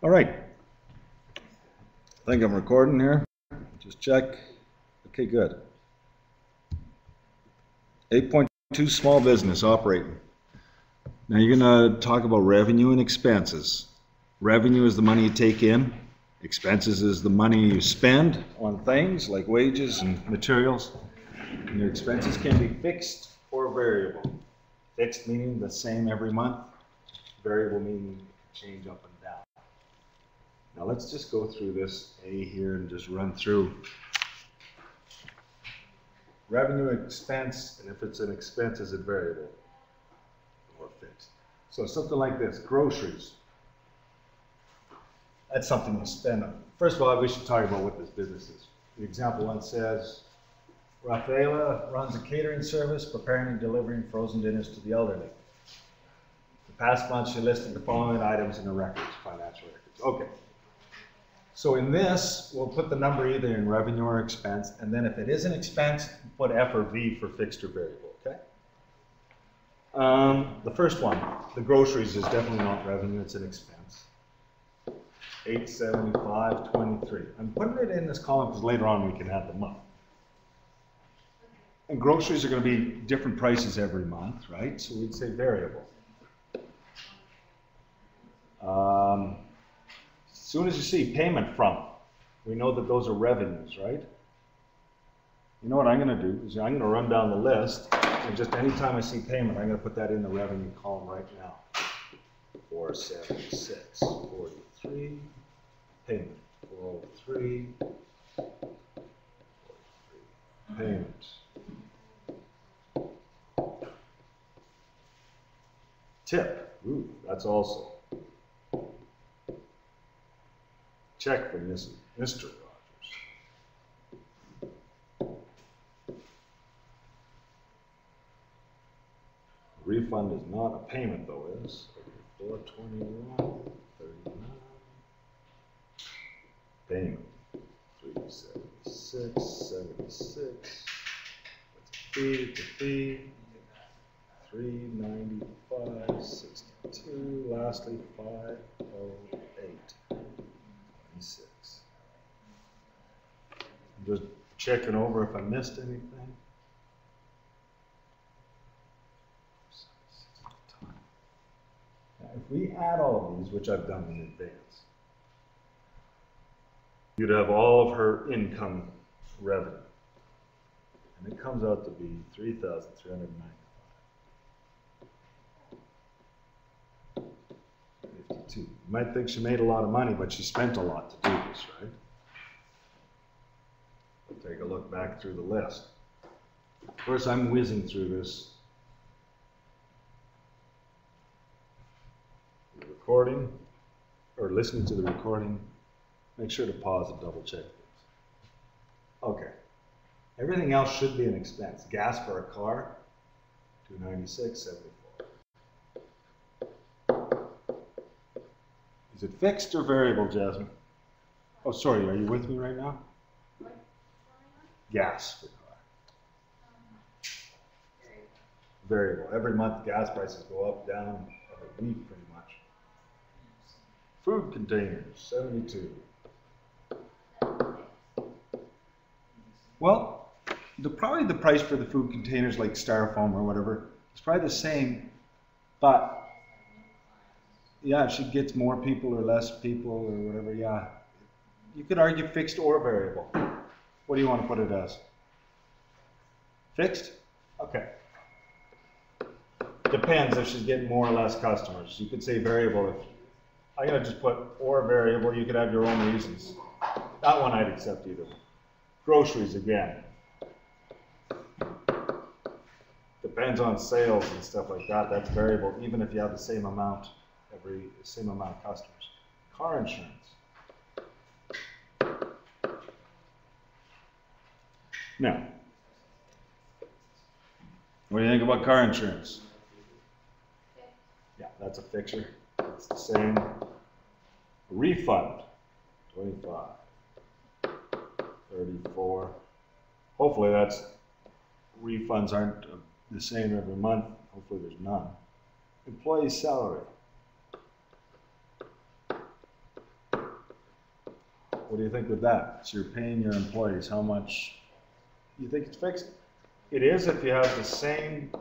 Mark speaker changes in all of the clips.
Speaker 1: All right. I think I'm recording here. Just check. Okay, good. 8.2 small business operating. Now you're going to talk about revenue and expenses. Revenue is the money you take in. Expenses is the money you spend on things like wages and materials. And your expenses can be fixed or variable. Fixed meaning the same every month. Variable meaning change up and down. Now let's just go through this A here and just run through revenue, expense, and if it's an expense, is it variable or fixed? So something like this, groceries. That's something you spend on. First of all, we should talk about what this business is. The example one says, WA30 runs a catering service, preparing and delivering frozen dinners to the elderly. The past month, she listed the following items in the records, financial records. Okay. So in this, we'll put the number either in revenue or expense, and then if it is an expense, put F or V for fixed or variable, okay? The first one, the groceries, is definitely not revenue, it's an expense. 875.23. I'm putting it in this column because later on we can add them up. And groceries are going to be different prices every month, right? So we'd say variable. As soon as you see payment from, we know that those are revenues, right? You know what I'm going to do is I'm going to run down the list, and just anytime I see payment, I'm going to put that in the revenue column right now. 476, 43, payment, 403, 43, payment. Tip, ooh, that's also. Check from Mr. Rogers. Refund is not a payment though, is 421, 39. Payment 376, 76. That's a fee, it's a fee. 395, 62. Lastly, 508. 26. I'm just checking over if I missed anything. Now, if we add all of these, which I've done in advance, you'd have all of her income revenue. And it comes out to be $3,395. 52. You might think she made a lot of money, but she spent a lot to do this, right? We'll take a look back through the list. Of course, I'm whizzing through this. The recording, or listening to the recording, make sure to pause and double check things. Okay. Everything else should be an expense. Gas for a car, $296.74. Is it fixed or variable, Jasmine? Oh, sorry, are you with me right now? Gas for car. Variable. Every month gas prices go up, down, every week pretty much. Food containers, 72. Well, probably the price for the food containers like styrofoam or whatever is probably the same, but yeah, if she gets more people or less people or whatever, yeah. You could argue fixed or variable. What do you want to put it as? Fixed? Okay. Depends if she's getting more or less customers. You could say variable. If I'm going to just put or variable, you could have your own reasons. That one I'd accept either. Groceries again. Depends on sales and stuff like that. That's variable, even if you have the same amount. Same amount of customers. Car insurance. Now, what do you think about car insurance? Yeah, that's a fixture. It's the same. Refund, 25, 34. Hopefully refunds aren't the same every month. Hopefully there's none. Employee salary. What do you think with that? So you're paying your employees how much? You think it's fixed? It is if you have the same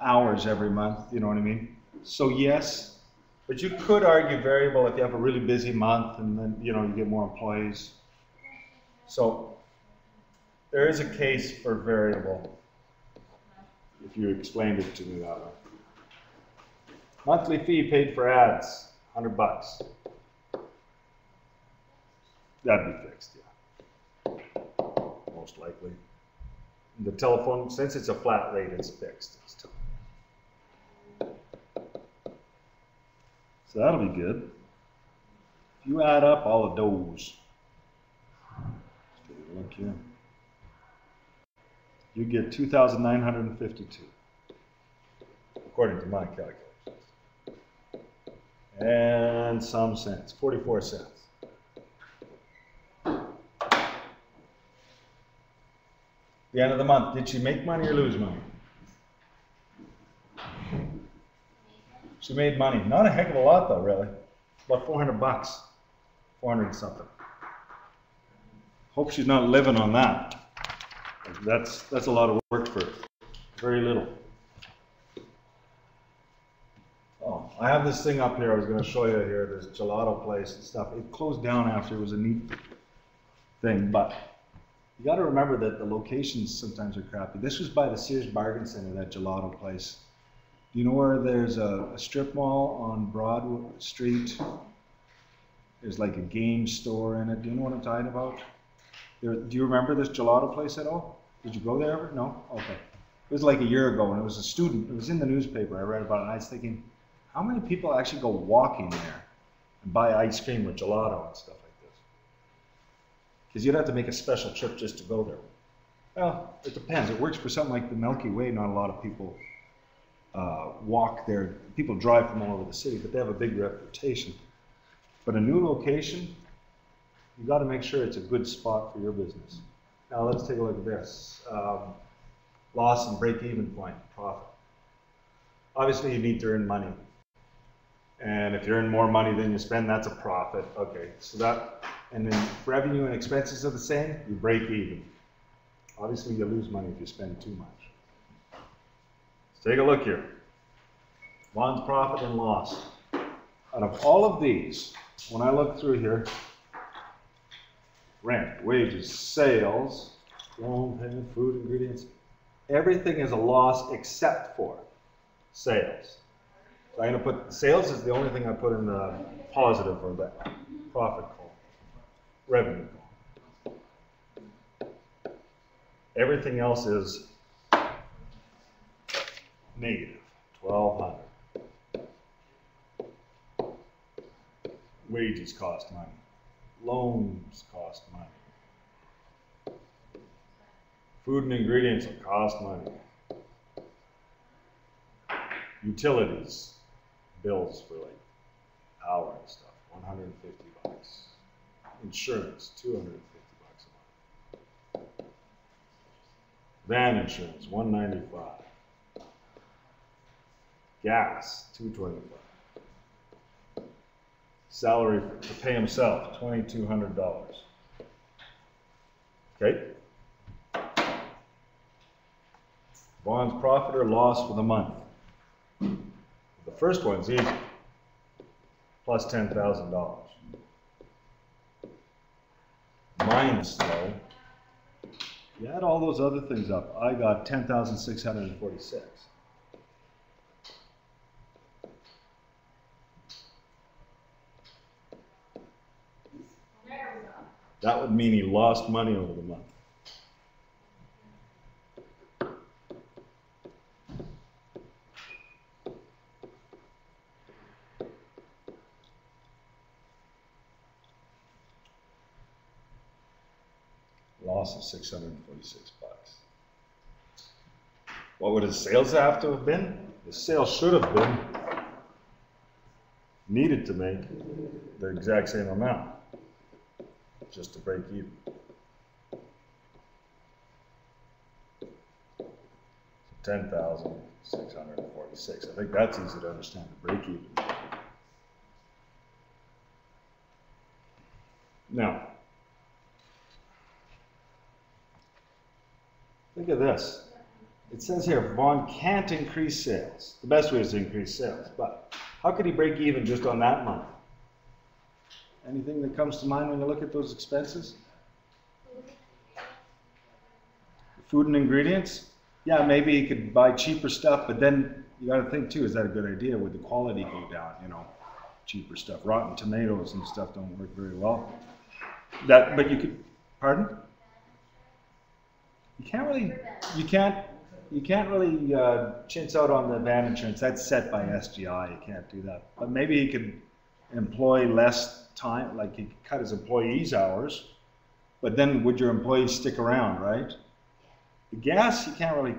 Speaker 1: hours every month, you know what I mean? So yes, but you could argue variable if you have a really busy month and then, you know, you get more employees. So there is a case for variable if you explained it to me that way. Monthly fee paid for ads, $100. That'd be fixed, yeah. Most likely. The telephone, since it's a flat rate, it's fixed. So that'll be good. If you add up all of those, let's take a look here. You get 2,952, according to my calculations. And some cents, 44 cents. The end of the month, did she make money or lose money? She made money. Not a heck of a lot though, really. About 400 bucks. 400 something. Hope she's not living on that. That's a lot of work for very little. Oh, I have this thing up here I was going to show you here, this gelato place and stuff. It closed down after. It was a neat thing, but you got to remember that the locations sometimes are crappy. This was by the Sears Bargain Center, that gelato place. Do you know where there's a strip mall on Broad Street? There's like a game store in it. Do you know what I'm talking about? Do you remember this gelato place at all? Did you go there ever? No? Okay. It was like a year ago, and it was a student. It was in the newspaper. I read about it, and I was thinking, how many people actually go walking there and buy ice cream with gelato and stuff like this? Because you'd have to make a special trip just to go there. Well, it depends. It works for something like the Milky Way. Not a lot of people walk there. People drive from all over the city, but they have a big reputation. But a new location, you got to make sure it's a good spot for your business. Now let's take a look at this. Loss and break-even point, profit. Obviously you need to earn money. And if you earn more money than you spend, that's a profit. Okay, so that, and then revenue and expenses are the same, you break even. Obviously you lose money if you spend too much. Let's take a look here. Bonds, profit, and loss. Out of all of these, when I look through here, rent, wages, sales, loan payment, food, ingredients, everything is a loss except for sales. So I'm going to put, sales is the only thing I put in the positive or the profit column, revenue column. Everything else is negative, 1,200. Wages cost money. Loans cost money. Food and ingredients will cost money. Utilities, bills for like power and stuff, 150 bucks. Insurance, 250 bucks a month. Van insurance, 195. Gas, 225. Salary to pay himself, $2,200. Okay. Bonds, profit or loss for the month. The first one's easy, plus $10,000. Minus, though, you add all those other things up, I got 10,646. That would mean he lost money over the month. Loss of 646 bucks. What would his sales have to have been? His sales should have been needed to make the exact same amount, just to break even. So 10,646. I think that's easy to understand, the break even. Now, Look at this. It says here, Vaughn can't increase sales. The best way is to increase sales, but how could he break even just on that month? Anything that comes to mind when you look at those expenses? Food and ingredients? Yeah, maybe he could buy cheaper stuff, but then you got to think too, is that a good idea? Would the quality go down, you know? Cheaper stuff. Rotten tomatoes and stuff don't work very well. But you could, pardon? You can't really chintz out on the van insurance. That's set by SGI. You can't do that. But maybe he could employ less time, like he could cut his employees' hours. But then would your employees stick around, right? The gas, you can't really,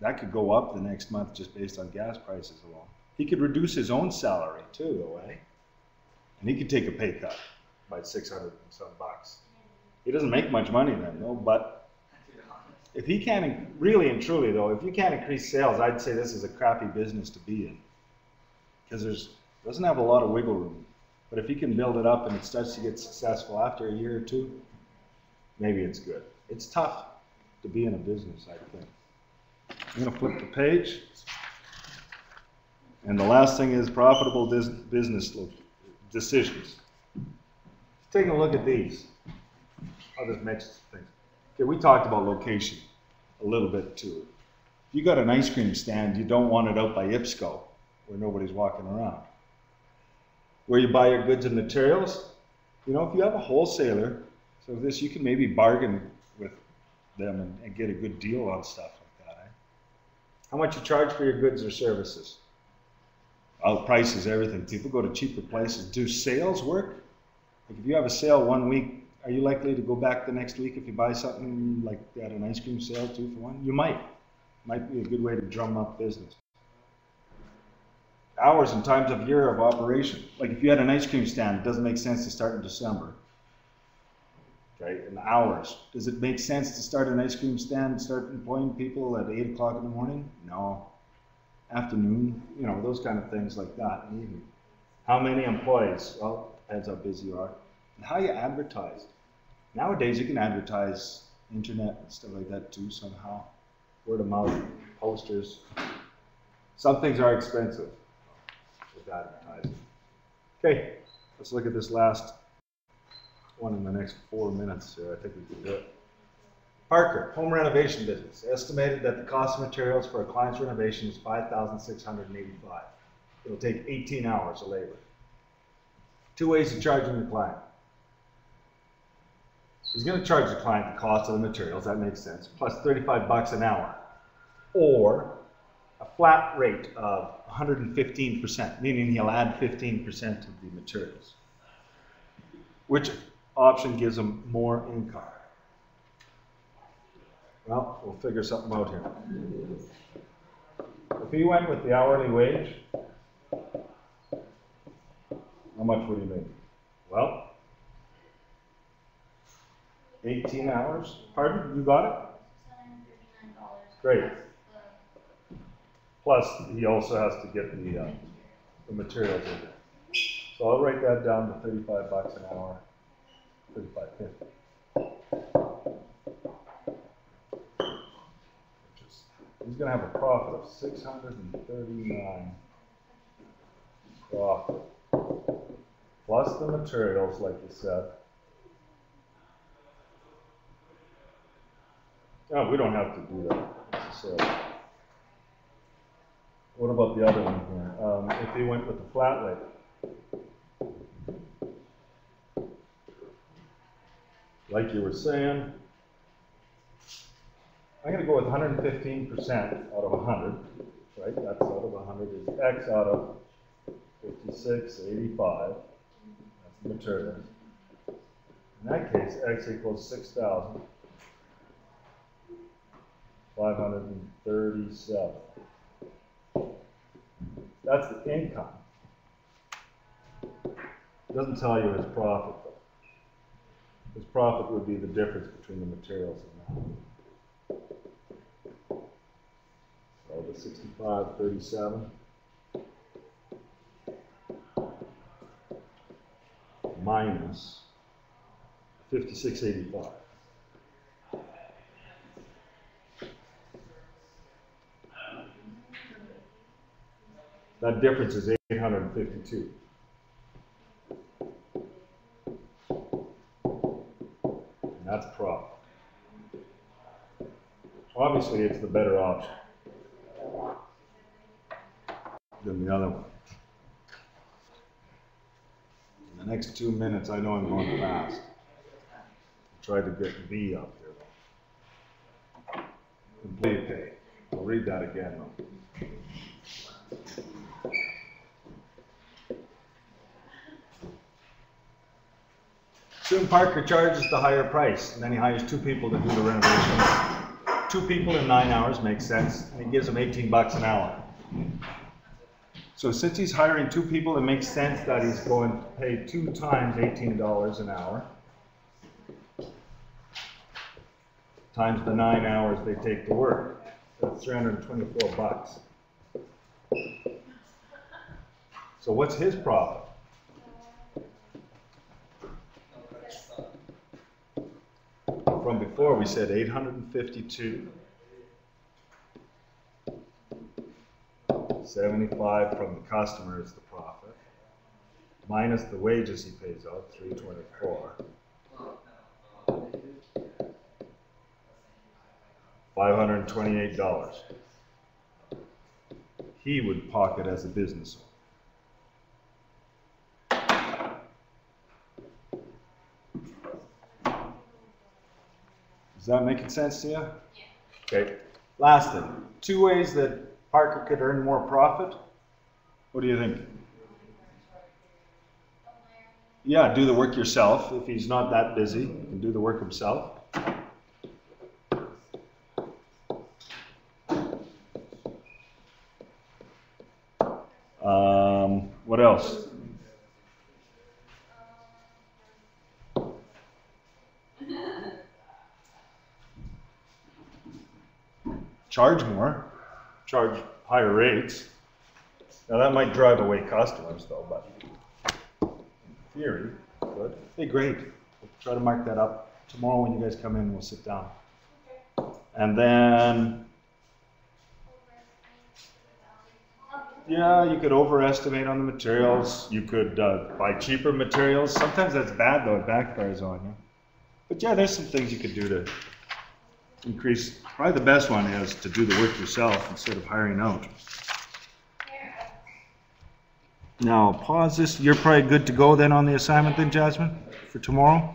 Speaker 1: that could go up the next month just based on gas prices alone. He could reduce his own salary too, though, eh? And he could take a pay cut by 600 and some bucks. He doesn't make much money then, though, but if he can't, really and truly though, if you can't increase sales, I'd say this is a crappy business to be in. Because doesn't have a lot of wiggle room. But if he can build it up and it starts to get successful after a year or two, maybe it's good. It's tough to be in a business, I think. I'm going to flip the page. And the last thing is profitable business decisions. Taking a look at these. I'll just mention some things. Okay, we talked about location a little bit too. If you got an ice cream stand, you don't want it out by IPSCO where nobody's walking around. Where you buy your goods and materials, you know, if you have a wholesaler, so this you can maybe bargain with them and get a good deal on stuff like that. Eh? How much you charge for your goods or services? Well, prices, everything. People go to cheaper places. Do sales work? Like if you have a sale one week, are you likely to go back the next week if you buy something like at an ice cream sale 2 for 1? You might. Might be a good way to drum up business. Hours and times of year of operation. Like if you had an ice cream stand, it doesn't make sense to start in December. Okay, and hours. Does it make sense to start an ice cream stand and start employing people at 8 o'clock in the morning? No. Afternoon, you know, those kind of things like that. Even. How many employees? Well, depends how busy you are. And how you advertise. Nowadays, you can advertise internet and stuff like that too somehow. Word of mouth, posters. Some things are expensive with advertising. Okay, let's look at this last one in the next 4 minutes here. I think we can do it. Parker, home renovation business. Estimated that the cost of materials for a client's renovation is $5,685. It'll take 18 hours of labor. 2 ways of charging the client. He's going to charge the client the cost of the materials, that makes sense, plus 35 bucks an hour. Or a flat rate of 115%, meaning he'll add 15% of the materials. Which option gives him more income? Well, we'll figure something out here. If he went with the hourly wage, how much would he make? Well, 18 hours. Pardon? You got it? $739. Great. Plus, he also has to get the materials in there. So I'll write that down to 35 bucks an hour, 35.50. He's going to have a profit of 639 profit, plus the materials, like you said. Oh, we don't have to do that necessarily. What about the other one here? If he went with the flat rate, like you were saying, I'm going to go with 115% out of 100, right? That's out of 100 is X out of 5685. That's the materials. In that case, X equals 6,537. That's the income. It doesn't tell you his profit, though. His profit would be the difference between the materials and that. So the 6537 minus 5685. That difference is 852. And that's profit. Obviously, it's the better option than the other one. In the next 2 minutes, I know I'm going fast. Try to get V up there. Employee pay. I'll read that again though. Soon Parker charges the higher price, and then he hires 2 people to do the renovation. 2 people in 9 hours makes sense, and he gives them 18 bucks an hour. So since he's hiring 2 people, it makes sense that he's going to pay 2 times $18 an hour, times the 9 hours they take to work. That's 324 bucks. So what's his profit? From before we said 852. 75 from the customer is the profit. Minus the wages he pays out, 324. $528. He would pocket as a business owner. Is that making sense to you? Yeah. Okay. Last thing, 2 ways that Parker could earn more profit. What do you think? Yeah, do the work yourself. If he's not that busy, he can do the work himself. What else? Charge more, charge higher rates. Now that might drive away customers though, but in theory, good. Hey, great. We'll try to mark that up. Tomorrow when you guys come in, we'll sit down. And then, yeah, you could overestimate on the materials. You could buy cheaper materials. Sometimes that's bad though, it backfires on you. But yeah, there's some things you could do to increase. Probably the best one is to do the work yourself instead of hiring out. Now pause this. You're probably good to go then on the assignment then, Jasmine, for tomorrow?